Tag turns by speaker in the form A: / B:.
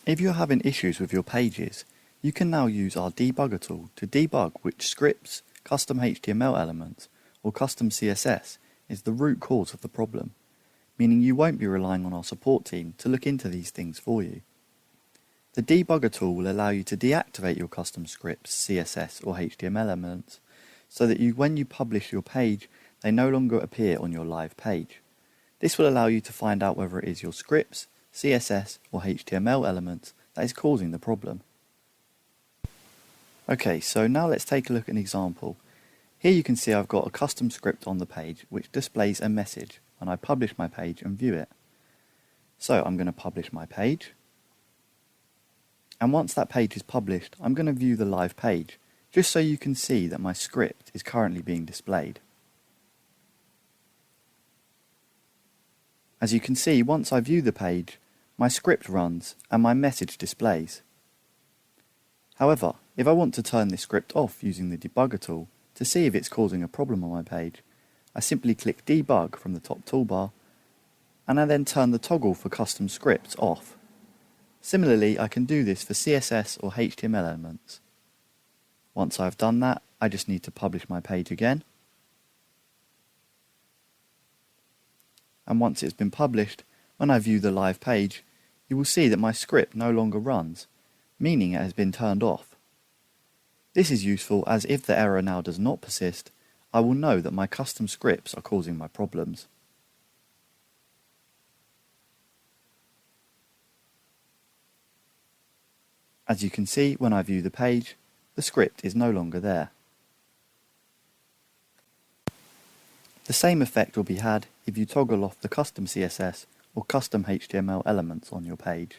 A: If you're having issues with your pages, you can now use our Debugger tool to debug which scripts, custom HTML elements, or custom CSS is the root cause of the problem, meaning you won't be relying on our support team to look into these things for you. The Debugger tool will allow you to deactivate your custom scripts, CSS, or HTML elements so that when you publish your page, they no longer appear on your live page. This will allow you to find out whether it is your scripts, CSS, or HTML elements that is causing the problem. Okay, so now let's take a look at an example. Here you can see I've got a custom script on the page which displays a message when I publish my page and view it. So I'm going to publish my page. And once that page is published, I'm going to view the live page, just so you can see that my script is currently being displayed. As you can see, once I view the page, my script runs and my message displays. However, if I want to turn this script off using the Debugger tool to see if it's causing a problem on my page, I simply click Debug from the top toolbar, and I then turn the toggle for custom scripts off. Similarly, I can do this for CSS or HTML elements. Once I've done that, I just need to publish my page again. And once it's been published, when I view the live page, you will see that my script no longer runs, meaning it has been turned off. This is useful as if the error now does not persist, I will know that my custom scripts are causing my problems. As you can see, when I view the page, the script is no longer there. The same effect will be had if you toggle off the custom CSS or custom HTML elements on your page.